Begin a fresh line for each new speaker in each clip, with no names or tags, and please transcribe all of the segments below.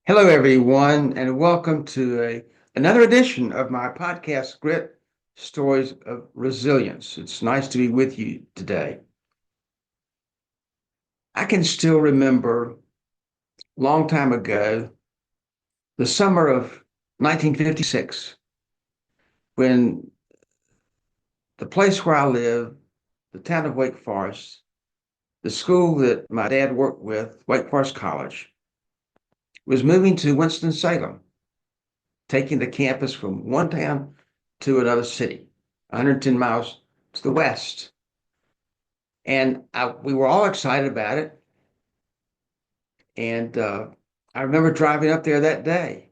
Hello, everyone, and welcome to another edition of my podcast, Grit Stories of Resilience. It's nice to be with you today. I can still remember a long time ago, the summer of 1956, when the place where I live, the town of Wake Forest, the school that my dad worked with, Wake Forest College, was moving to Winston-Salem, taking the campus from one town to another city, 110 miles to the west. And we were all excited about it. And I remember driving up there that day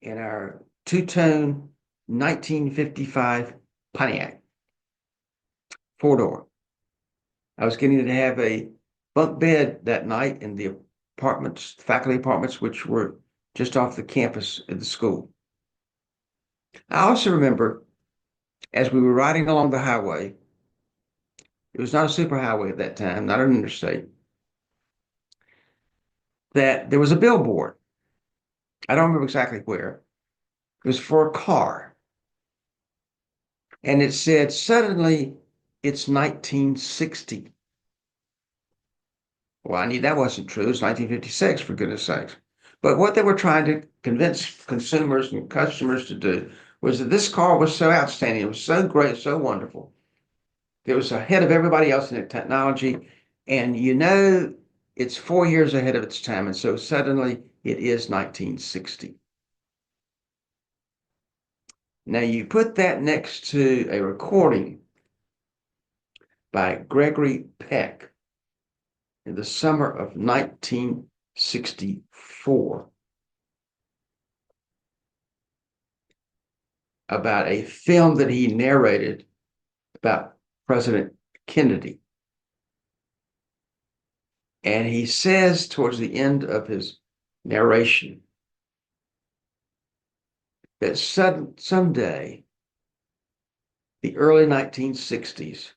in our two-tone 1955 Pontiac, four-door. I was getting to have a bunk bed that night in the apartments, faculty apartments, which were just off the campus of the school. I also remember as we were riding along the highway, it was not a superhighway at that time, not an interstate, that there was a billboard. I don't remember exactly where. It was for a car. And it said, suddenly it's 1960. Well, I knew that wasn't true. It's 1956, for goodness sakes. But what they were trying to convince consumers and customers to do was that this car was so outstanding. It was so great, so wonderful. It was ahead of everybody else in the technology. And it's 4 years ahead of its time. And so suddenly it is 1960. Now you put that next to a recording by Gregory Peck in the summer of 1964 about a film that he narrated about President Kennedy. And he says towards the end of his narration that someday, the early 1960s,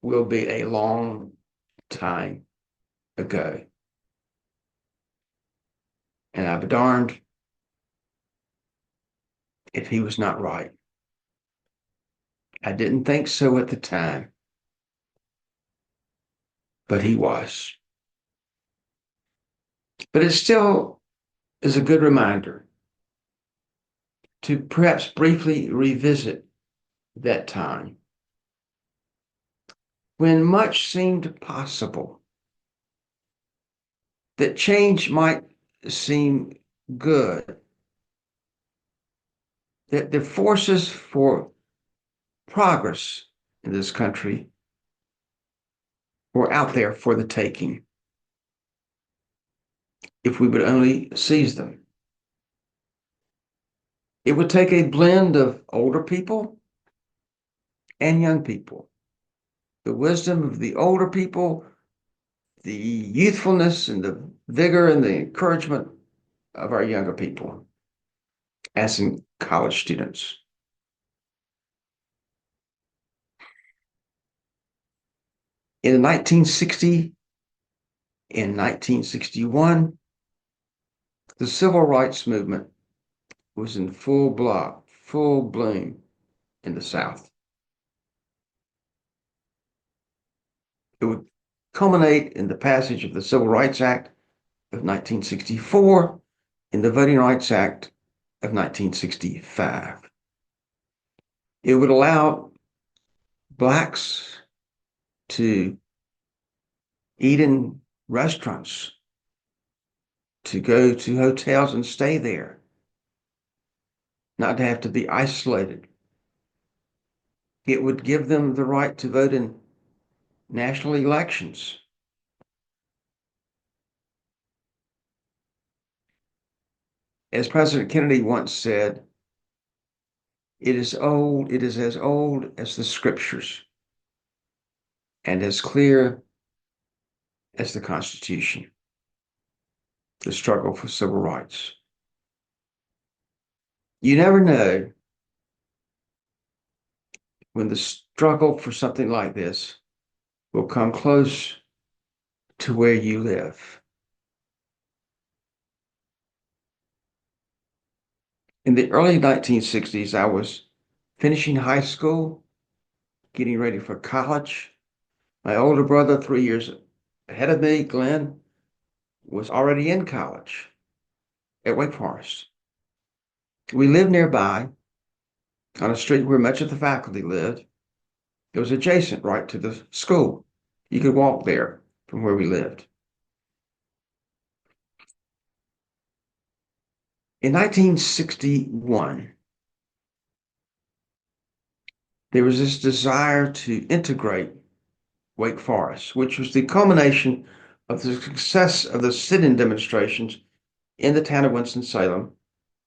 will be a long time ago. And I'll be darned if he was not right. I didn't think so at the time, but he was. But it still is a good reminder to perhaps briefly revisit that time when much seemed possible, that change might seem good, that the forces for progress in this country were out there for the taking if we would only seize them. It would take a blend of older people and young people, the wisdom of the older people, the youthfulness and the vigor and the encouragement of our younger people, as in college students. In 1960 and 1961, the civil rights movement was in full bloom in the South. It would culminate in the passage of the Civil Rights Act of 1964 and the Voting Rights Act of 1965. It would allow Blacks to eat in restaurants, to go to hotels and stay there, not to have to be isolated. It would give them the right to vote in national elections. As President Kennedy once said, it is as old as the scriptures and as clear as the Constitution, the struggle for civil rights. You never know when the struggle for something like this will come close to where you live. In the early 1960s, I was finishing high school, getting ready for college. My older brother, 3 years ahead of me, Glenn, was already in college at Wake Forest. We lived nearby on a street where much of the faculty lived. It was adjacent right to the school. You could walk there from where we lived. In 1961, there was this desire to integrate Wake Forest, which was the culmination of the success of the sit-in demonstrations in the town of Winston-Salem,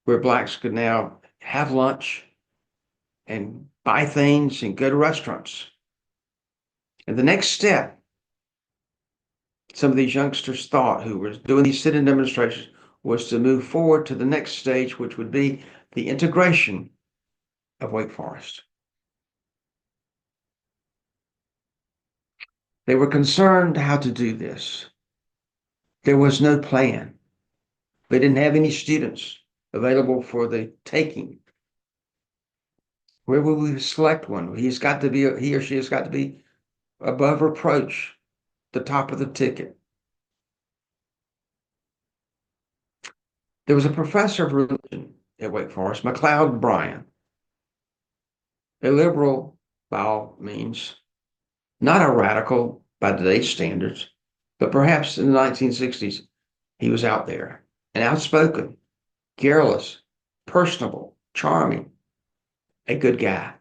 where blacks could now have lunch and buy things and go to restaurants. And the next step, some of these youngsters thought who were doing these sit-in demonstrations, was to move forward to the next stage, which would be the integration of Wake Forest. They were concerned how to do this. There was no plan. They didn't have any students available for the taking. Where will we select one? He or she has got to be above reproach, the top of the ticket. There was a professor of religion at Wake Forest, McLeod Bryan, a liberal by all means, not a radical by today's standards, but perhaps in the 1960s, he was out there and outspoken, garrulous, personable, charming, a good guy.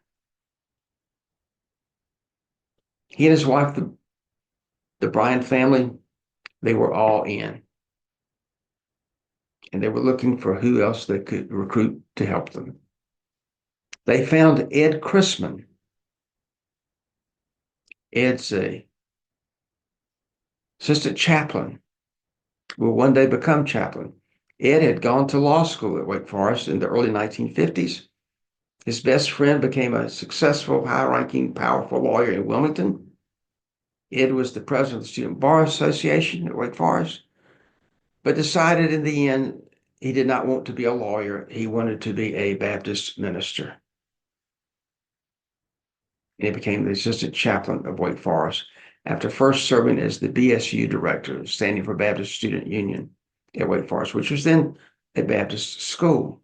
He and his wife, the Bryan family, they were all in. And they were looking for who else they could recruit to help them. They found Ed Chrisman. Ed's a assistant chaplain, will one day become chaplain. Ed had gone to law school at Wake Forest in the early 1950s. His best friend became a successful, high-ranking, powerful lawyer in Wilmington. Ed was the president of the Student Bar Association at Wake Forest, but decided in the end he did not want to be a lawyer. He wanted to be a Baptist minister. And he became the assistant chaplain of Wake Forest after first serving as the BSU director, standing for Baptist Student Union at Wake Forest, which was then a Baptist school.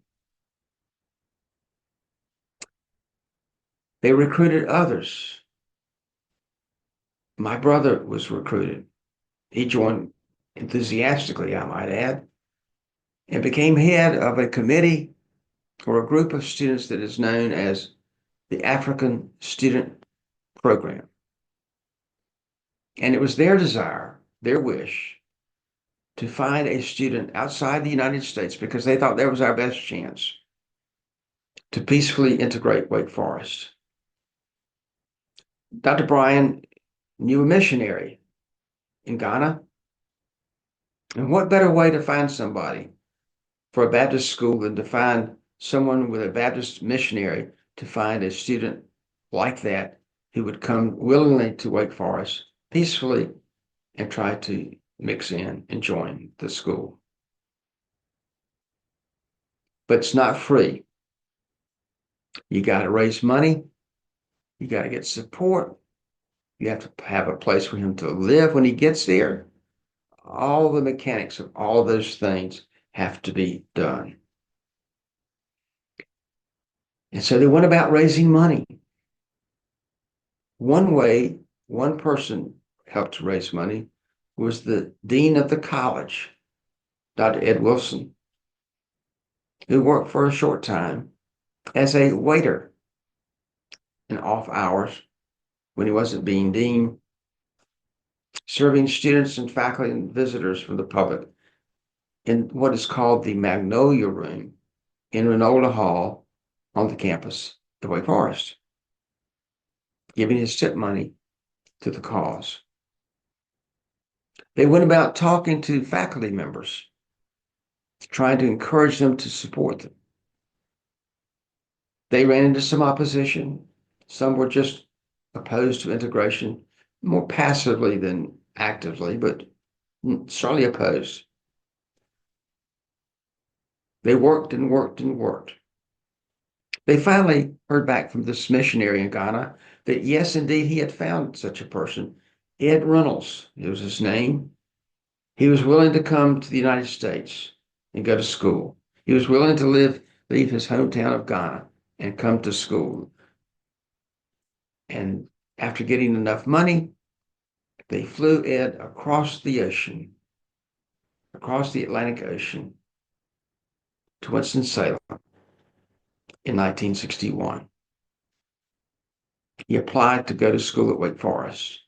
They recruited others. My brother was recruited. He joined enthusiastically, I might add, and became head of a committee or a group of students that is known as the African Student Program. And it was their desire, their wish, to find a student outside the United States because they thought that was our best chance to peacefully integrate Wake Forest. Dr. Bryan knew a missionary in Ghana. And what better way to find somebody for a Baptist school than to find someone with a Baptist missionary to find a student like that who would come willingly to Wake Forest peacefully and try to mix in and join the school. But it's not free. You got to raise money. You got to get support. You have to have a place for him to live when he gets there. All the mechanics of all of those things have to be done. And so they went about raising money. One way one person helped to raise money was the dean of the college, Dr. Ed Wilson, who worked for a short time as a waiter in off hours when he wasn't being dean, serving students and faculty and visitors from the public in what is called the Magnolia Room in Reynolds Hall on the campus of Wake Forest, giving his tip money to the cause. They went about talking to faculty members, trying to encourage them to support them. They ran into some opposition. Some were just opposed to integration, more passively than actively, but certainly opposed. They worked and worked and worked. They finally heard back from this missionary in Ghana that yes, indeed, he had found such a person. Ed Reynolds, it was his name. He was willing to come to the United States and go to school. He was willing to leave his hometown of Ghana and come to school. And after getting enough money, they flew Ed across the ocean, across the Atlantic Ocean to Winston-Salem in 1961. He applied to go to school at Wake Forest.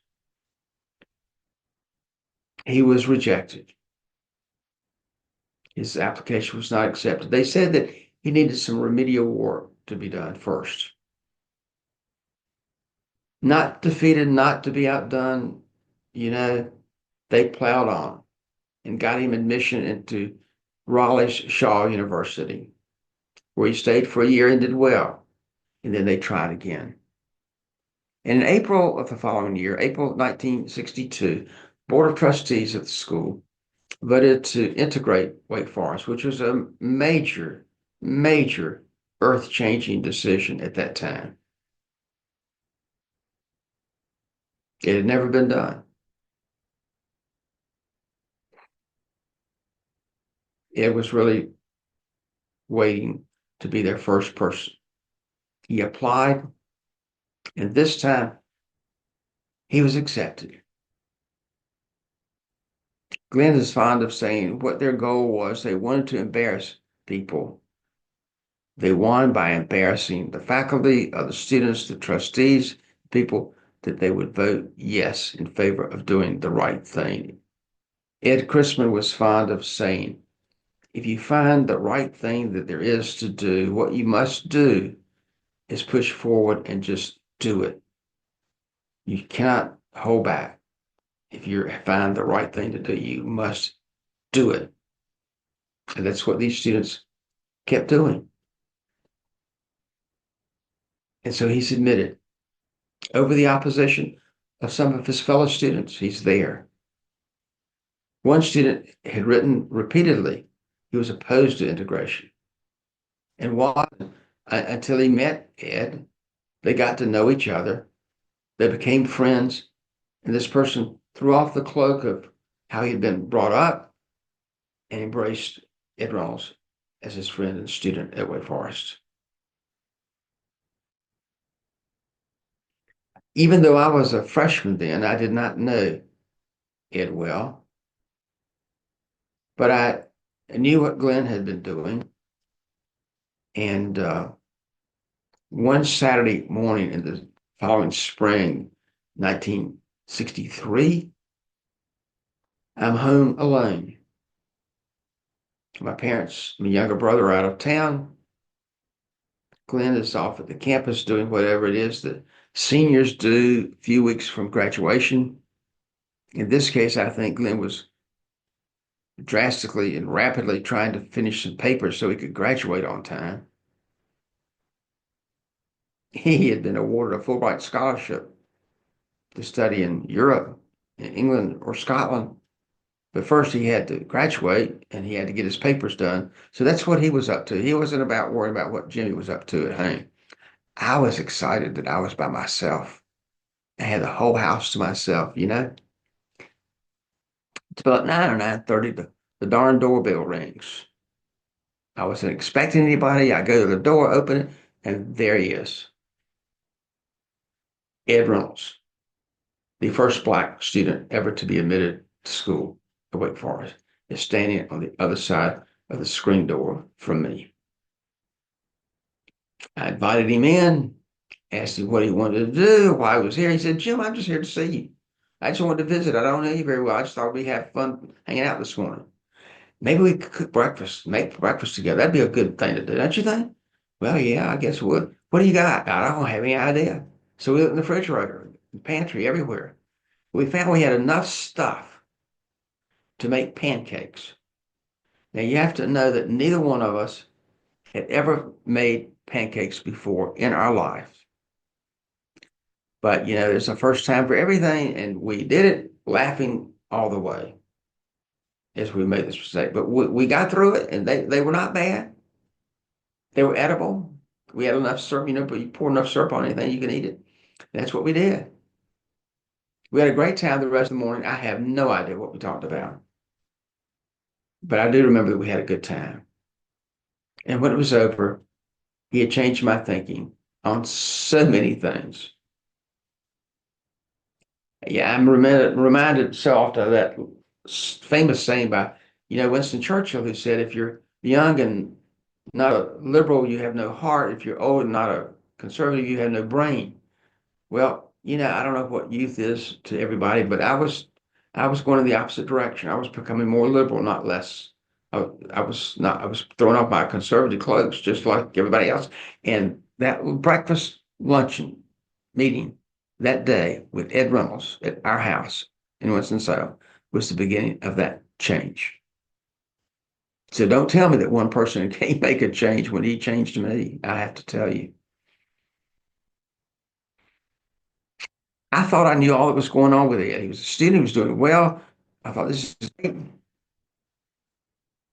He was rejected. His application was not accepted. They said that he needed some remedial work to be done first. Not defeated, not to be outdone, they plowed on and got him admission into Raleigh's Shaw University, where he stayed for a year and did well. And then they tried again. And in April of the following year, April 1962, Board of Trustees of the school voted to integrate Wake Forest, which was a major, major earth-changing decision at that time. It had never been done. It was really waiting to be their first person. He applied, and this time he was accepted. Glenn is fond of saying what their goal was. They wanted to embarrass people. They won by embarrassing the faculty, other students, the trustees, people that they would vote yes in favor of doing the right thing. Ed Chrisman was fond of saying, if you find the right thing that there is to do, what you must do is push forward and just do it. You cannot hold back. If you find the right thing to do, you must do it. And that's what these students kept doing. And so he submitted over the opposition of some of his fellow students. He's there. One student had written repeatedly he was opposed to integration. And why? Until he met Ed, they got to know each other. They became friends. And this person threw off the cloak of how he had been brought up and embraced Ed Reynolds as his friend and student at Wake Forest. Even though I was a freshman then, I did not know Ed well, but I knew what Glenn had been doing. And one Saturday morning in the following spring, 1963, I'm home alone. My parents, my younger brother, are out of town. Glenn is off at the campus doing whatever it is that seniors do a few weeks from graduation. In this case, I think Glenn was drastically and rapidly trying to finish some papers so he could graduate on time. He had been awarded a Fulbright scholarship to study in Europe, in England, or Scotland. But first he had to graduate and he had to get his papers done. So that's what he was up to. He wasn't about worrying about what Jimmy was up to at home. I was excited that I was by myself. I had the whole house to myself, It's about 9 or 9:30, the darn doorbell rings. I wasn't expecting anybody. I go to the door, open it, and there he is. Ed Reynolds, the first Black student ever to be admitted to school at Wake Forest, is standing on the other side of the screen door from me. I invited him in, asked him what he wanted to do, why he was here. He said, Jim, I'm just here to see you. I just wanted to visit. I don't know you very well. I just thought we'd have fun hanging out this morning. Maybe we could cook breakfast, make breakfast together. That'd be a good thing to do, don't you think? Well, yeah, I guess we would. What do you got? I don't have any idea. So we looked in the refrigerator, the pantry, everywhere. We found we had enough stuff to make pancakes. Now, you have to know that neither one of us had ever made pancakes before in our lives. But, it's a first time for everything, and we did it laughing all the way as we made this mistake. But we got through it, and they were not bad. They were edible. We had enough syrup, but you pour enough syrup on anything, you can eat it. That's what we did. We had a great time the rest of the morning. I have no idea what we talked about, but I do remember that we had a good time. And when it was over, he had changed my thinking on so many things. Yeah, I'm reminded so often of that famous saying by, Winston Churchill, who said, if you're young and not a liberal, you have no heart. If you're old and not a conservative, you have no brain. Well, I don't know what youth is to everybody, but I was going in the opposite direction. I was becoming more liberal, not less. I was throwing off my conservative clothes just like everybody else. And that breakfast luncheon meeting that day with Ed Reynolds at our house in Winston-Salem was the beginning of that change. So don't tell me that one person can't make a change when he changed me. I have to tell you. I thought I knew all that was going on with Ed. He was a student, he was doing well. I thought this is great.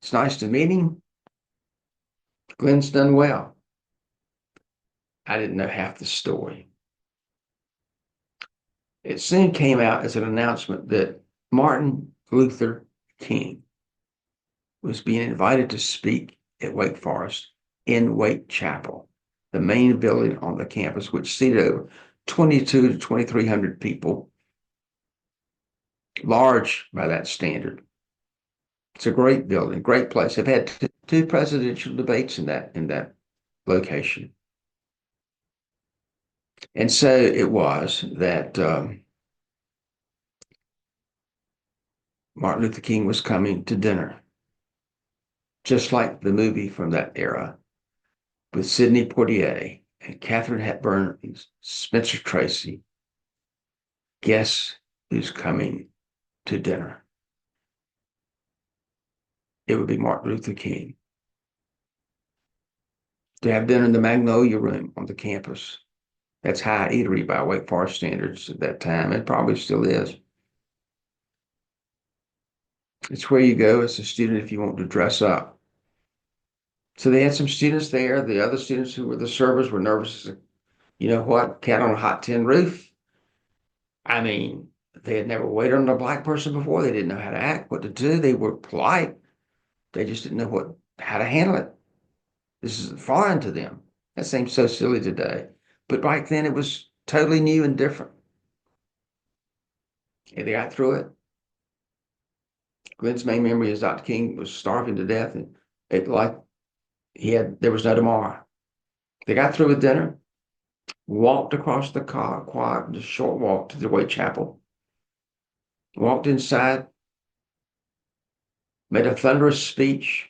It's nice to meet him. Glenn's done well. I didn't know half the story. It soon came out as an announcement that Martin Luther King was being invited to speak at Wake Forest in Wake Chapel, the main building on the campus, which seated over 22 to 2,300 people, large by that standard. It's a great building, great place. They've had two presidential debates in that location. And so it was that Martin Luther King was coming to dinner, just like the movie from that era with Sidney Poitier and Katharine Hepburn and Spencer Tracy. Guess who's coming to dinner? It would be Martin Luther King. To have dinner in the Magnolia Room on the campus. That's high eatery by Wake Forest standards at that time. It probably still is. It's where you go as a student if you want to dress up. So they had some students there. The other students who were the servers were nervous. You know what? Cat on a hot tin roof. I mean, they had never waited on a black person before. They didn't know how to act, what to do. They were polite. They just didn't know how to handle it. This is foreign to them. That seems so silly today. But back then it was totally new and different. And they got through it. Glenn's main memory is Dr. King was starving to death and there was no tomorrow. They got through with dinner, walked across the quad, just short walk to the Wake Chapel, walked inside, made a thunderous speech,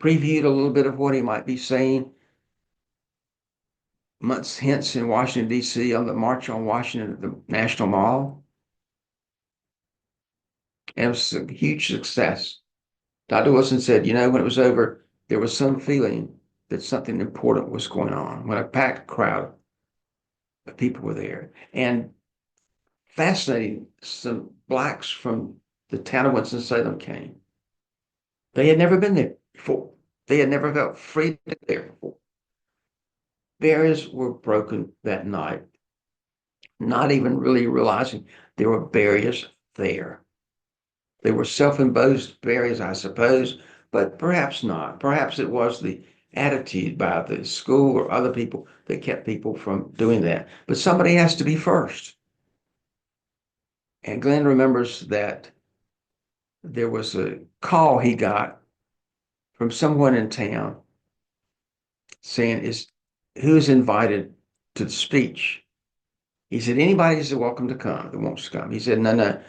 previewed a little bit of what he might be saying months hence in Washington, D.C. on the March on Washington at the National Mall. And it was a huge success. Dr. Wilson said, when it was over, there was some feeling that something important was going on when a packed crowd of people were there. And fascinating, some blacks from the town of Winston-Salem came. They had never been there before. They had never felt free to be there before. Barriers were broken that night, not even really realizing there were barriers there. They were self-imposed barriers, I suppose, but perhaps not. Perhaps it was the attitude by the school or other people that kept people from doing that. But somebody has to be first. And Glenn remembers that there was a call he got from someone in town saying, who is invited to the speech? He said, anybody is welcome to come that wants to come. He said, no,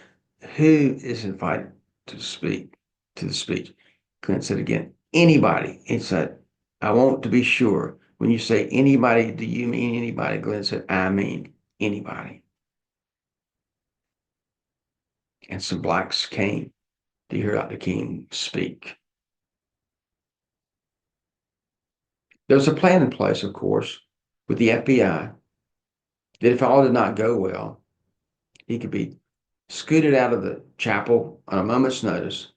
who is invited to speak to the speech? Clint said again, anybody. He said, I want to be sure. When you say anybody, do you mean anybody? Glenn said, I mean anybody. And some blacks came to hear Dr. King speak. There's a plan in place, of course, with the FBI that if all did not go well, he could be scooted out of the chapel on a moment's notice.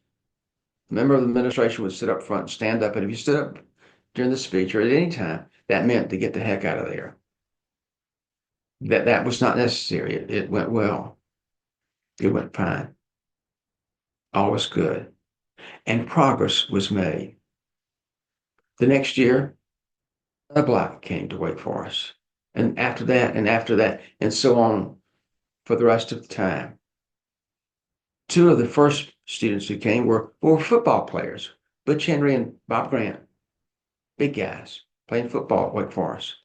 A member of the administration would sit up front, stand up, and if you stood up during the speech or at any time, that meant to get the heck out of there. That was not necessary. It went well. It went fine. All was good. And progress was made. The next year, a black came to Wake Forest. And after that, and after that, and so on for the rest of the time. Two of the first students who came were football players, Butch Henry and Bob Grant. Big guys playing football at Wake Forest.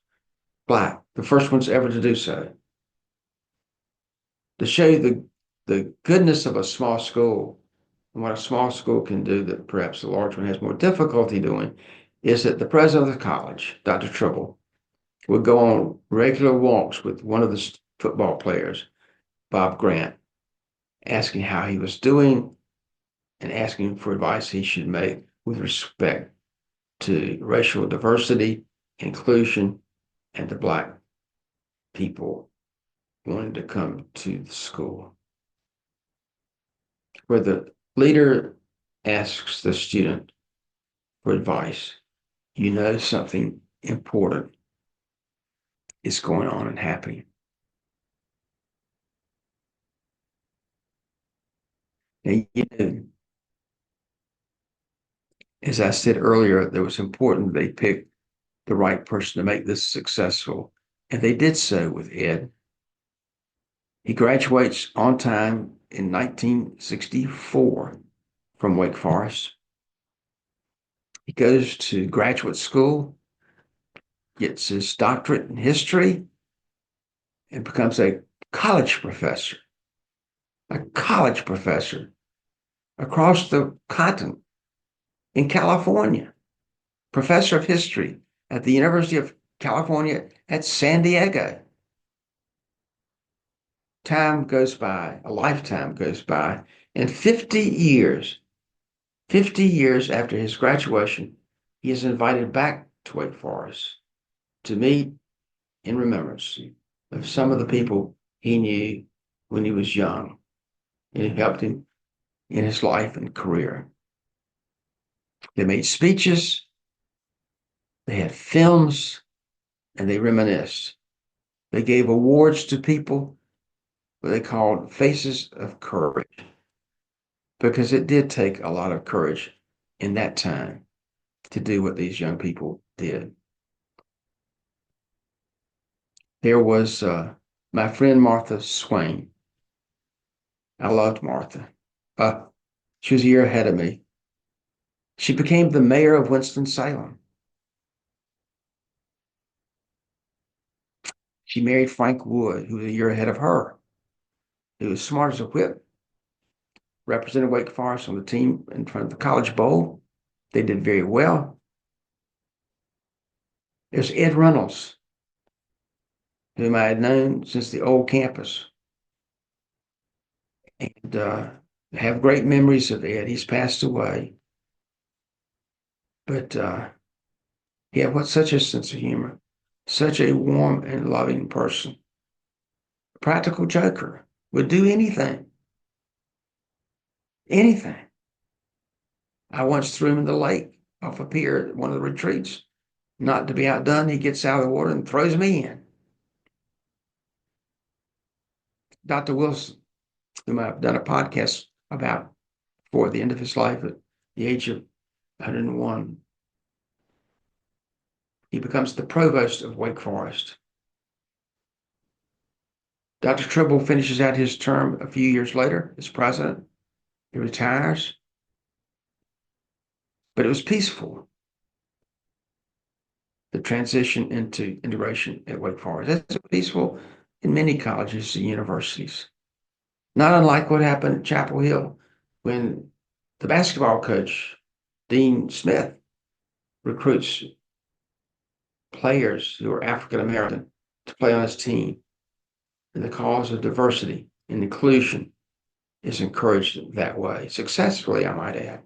Black, the first ones ever to do so. To show you the goodness of a small school and what a small school can do that perhaps the large one has more difficulty doing, is that the president of the college, Dr. Tribble, would go on regular walks with one of the football players, Bob Grant, asking how he was doing and asking for advice he should make with respect to racial diversity, inclusion, and the black people wanting to come to the school. Where the leader asks the student for advice, you know something important is going on and happening. Now, you know, as I said earlier, it was important they pick the right person to make this successful. And they did so with Ed. He graduates on time in 1964 from Wake Forest. He goes to graduate school, gets his doctorate in history, and becomes a college professor. A college professor across the continent in California, professor of history at the University of California at San Diego. Time goes by, a lifetime goes by, and 50 years after his graduation, he is invited back to Wake Forest to meet in remembrance of some of the people he knew when he was young and it helped him in his life and career. They made speeches, they had films, and they reminisced. They gave awards to people what they called Faces of Courage, because it did take a lot of courage in that time to do what these young people did. There was my friend Martha Swain. I loved Martha. She was a year ahead of me. She became the mayor of Winston-Salem. She married Frank Wood, who was a year ahead of her. He was smart as a whip, represented Wake Forest on the team in front of the College Bowl. They did very well. There's Ed Reynolds, whom I had known since the old campus. And have great memories of Ed. He's passed away. But he had such a sense of humor, such a warm and loving person. A practical joker, would do anything. Anything. I once threw him in the lake off a pier at one of the retreats. Not to be outdone, he gets out of the water and throws me in. Dr. Wilson, whom I've done a podcast about before the end of his life at the age of 101, he becomes the provost of Wake Forest. Dr. Tribble finishes out his term a few years later as president. He retires. But it was peaceful, the transition into integration at Wake Forest. That's peaceful in many colleges and universities. Not unlike what happened at Chapel Hill when the basketball coach, Dean Smith, recruits players who are African American to play on his team. And the cause of diversity and inclusion is encouraged that way, successfully, I might add.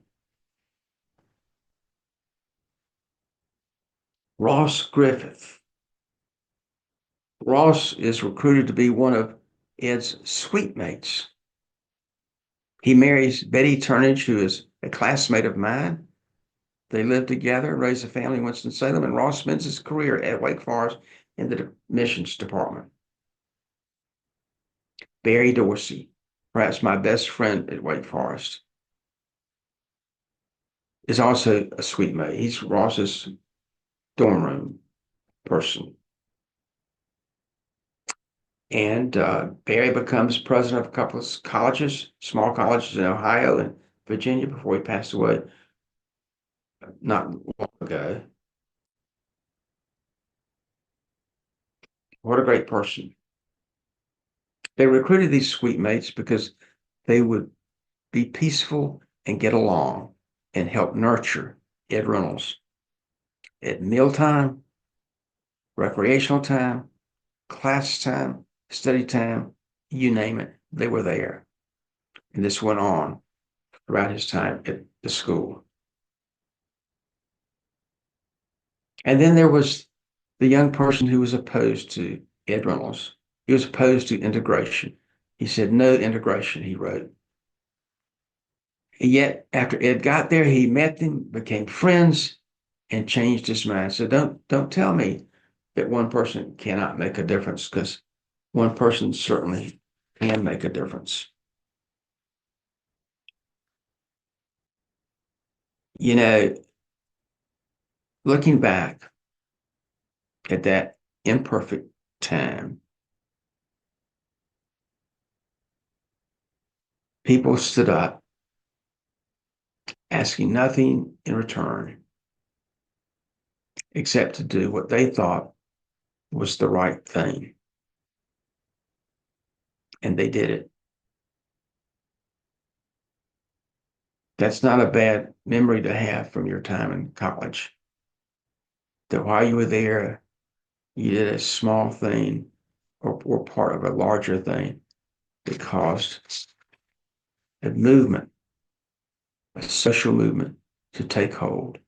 Ross Griffith. Ross is recruited to be one of Ed's suite mates. He marries Betty Turnage, who is a classmate of mine. They lived together, raised a family in Winston-Salem, and Ross spends his career at Wake Forest in the admissions department. Barry Dorsey, perhaps my best friend at Wake Forest, is also a sweet mate. He's Ross's dorm room person. And Barry becomes president of a couple of colleges, small colleges in Ohio and Virginia before he passed away not long ago. What a great person. They recruited these sweet mates because they would be peaceful and get along and help nurture Ed Reynolds. At mealtime, recreational time, class time, study time, you name it, they were there. And this went on throughout his time at the school. And then there was the young person who was opposed to Ed Reynolds. He was opposed to integration. He said, no integration, he wrote. And yet, after Ed got there, he met them, became friends, and changed his mind. So don't tell me that one person cannot make a difference, because one person certainly can make a difference. You know, looking back at that imperfect time, people stood up asking nothing in return except to do what they thought was the right thing. And they did it. That's not a bad memory to have from your time in college. That while you were there, you did a small thing or were part of a larger thing that caused a movement, a social movement to take hold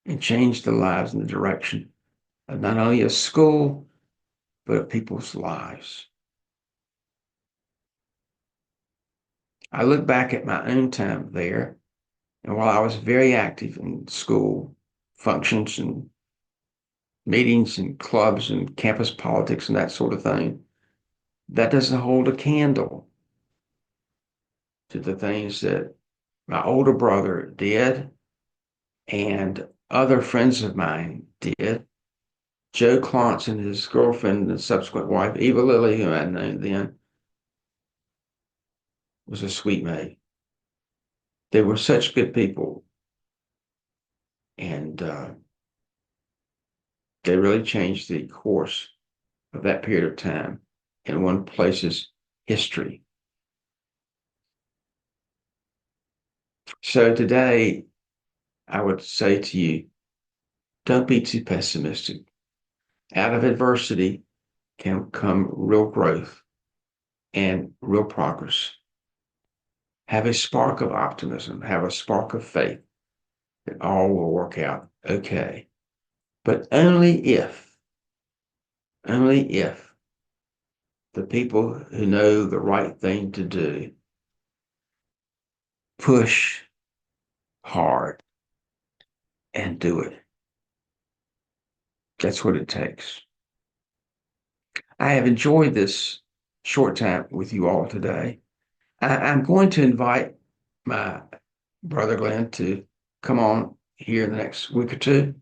and change the lives in the direction of not only a school, but of people's lives. I look back at my own time there, and while I was very active in school functions and meetings and clubs and campus politics and that sort of thing, that doesn't hold a candle to the things that my older brother did and other friends of mine did. Joe Clontz and his girlfriend and subsequent wife, Eva Lilly, who I knew then, was a sweet maid. They were such good people. And they really changed the course of that period of time in one place's history. So today, I would say to you, don't be too pessimistic. Out of adversity can come real growth and real progress. Have a spark of optimism, have a spark of faith that all will work out okay. But only if the people who know the right thing to do push hard and do it. That's what it takes. I have enjoyed this short time with you all today. I'm going to invite my brother Glenn to come on here in the next week or two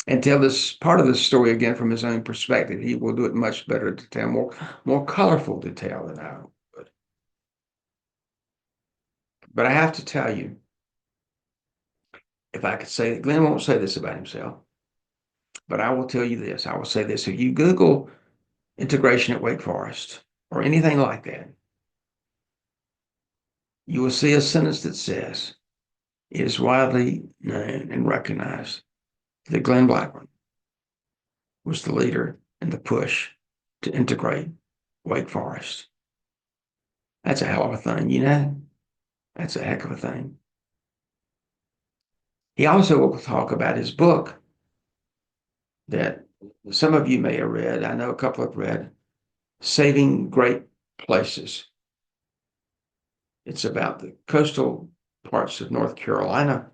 and tell this part of the story again from his own perspective. He will do it much better detail, more colorful detail than I would. But I have to tell you, if I could say, Glenn won't say this about himself, but I will tell you this. I will say this. If you Google integration at Wake Forest or anything like that, you will see a sentence that says, it is widely known and recognized that Glenn Blackburn was the leader in the push to integrate Wake Forest. That's a hell of a thing, you know? That's a heck of a thing. He also will talk about his book that some of you may have read. I know a couple have read, Saving Great Places. It's about the coastal parts of North Carolina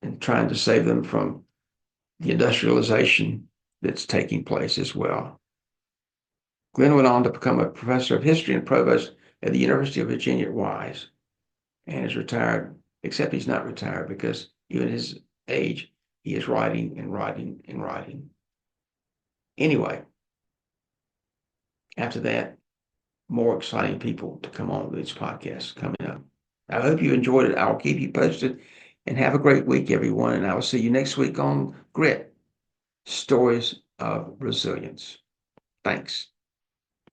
and trying to save them from the industrialization that's taking place as well. Glenn went on to become a professor of history and provost at the University of Virginia at Wise, and is retired, except he's not retired because even at his age, he is writing and writing and writing. Anyway, after that, more exciting people to come on with these podcasts coming up. I hope you enjoyed it. I'll keep you posted, and have a great week, everyone. And I will see you next week on Grit, Stories of Resilience. Thanks.